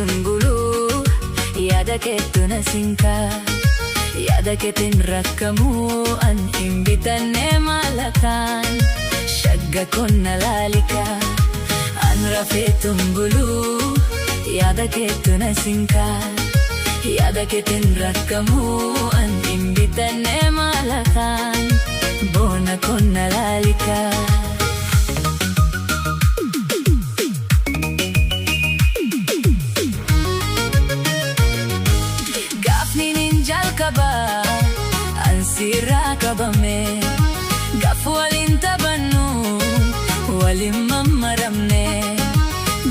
rafeetuun buluu yaada keetu na sinkaa. Yaada keetiin rakkamuu an hin bitanne mallakaan. Shagga kun na laalikaa. An rafeetuun buluu yaada keetu na sinkaa. Yaada keetiin rakkamuu an hin bitanne mallakaan. Boona kun na laalikaa. Ansirraa qabame gaaf waliin taphannu waliin mammaramne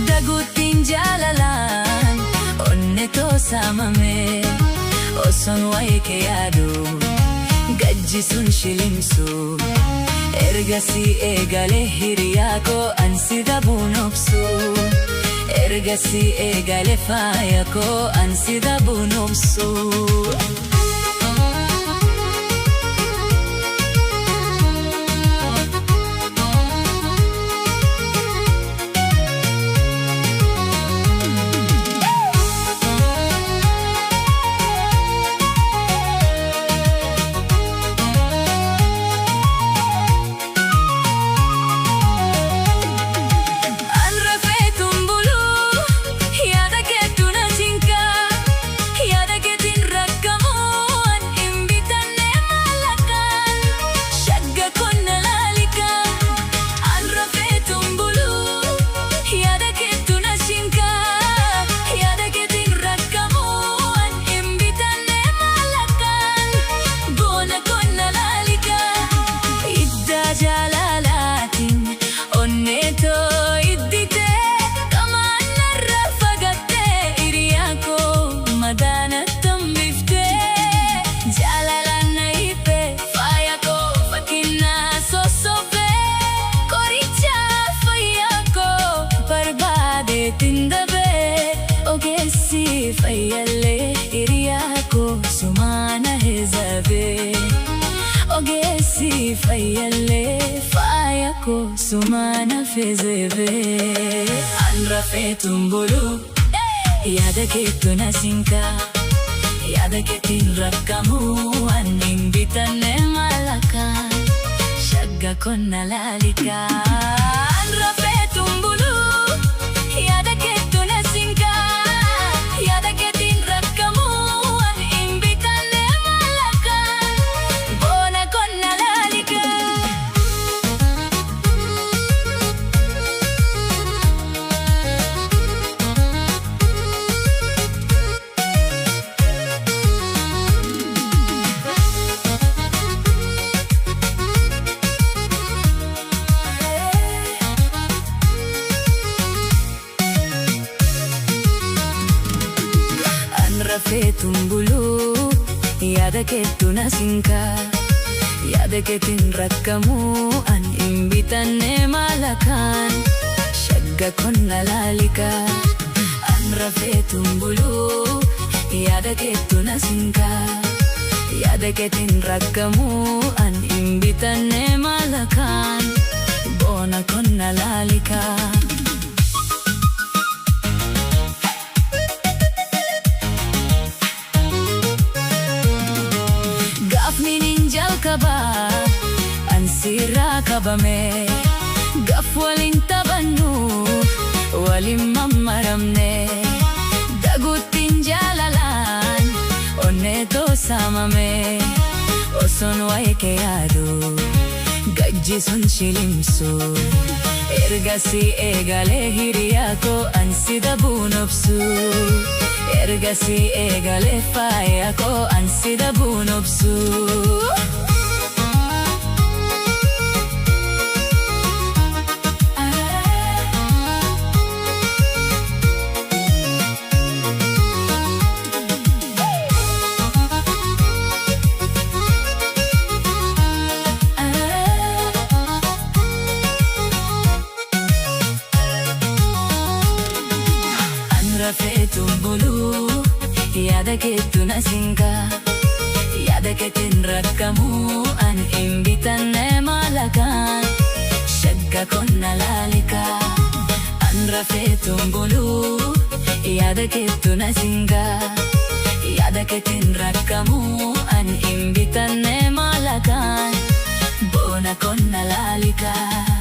daguuttiin jaalalaan onne toosamame osoon waa'ee kee yaadu gajjisuun shilimsu ergasii eegalee hiriyaa koo ansi dhabuun obsu ergasii eegalee faaya koo ansi dhabuun obsu. Ogeessi fayyallee hiriyaa koo sumaana heezabee. Ogeessi fayyallee faaya koo sumaana feezebee. An rafeetuun buluu yaada keetu na sinkaa. Yaada keetiin rakkamuu an hin bitanne mallakaan. Shagga kun na laalikaa. An rafeetuun buluu yaada keetu na sinkaa. Yaada keetiin rakkamuu an hin bitanne mallakaan. Boona kun na laalikaa. Rafeetuun buluu yaada keetu na sinkaa. Yaada keetiin rakkamuu an hin bitanne mallakaan. Shagga kun na laalikaa. An rafeetuun buluu yaada keetu na sinkaa. Yaada keetiin rakkamuu an hin bitanne mallakaan. Boona kun na laalikaa. Ansirraa qabame gaaf waliin taphannu waliin mammaramne daguuttiin jaalalaan onne toosamame osoon waa'ee kee yaadu gajjisuun shilimsu ergasii eegalee hiriyaa koo ansi dhabuun obsu ergasii eegalee faaya koo ansi dhabuun obsu. Rafeetuun buluu yaada keetu na sinkaa. Yaada keetiin rakkamuu an hin bitanne mallakaan. Shagga kun na laalikaa. An rafeetuun buluu yaada keetu na singa, yaada keetiin rakkamu an hin bitanne maallaqaan boona konna laalikaa.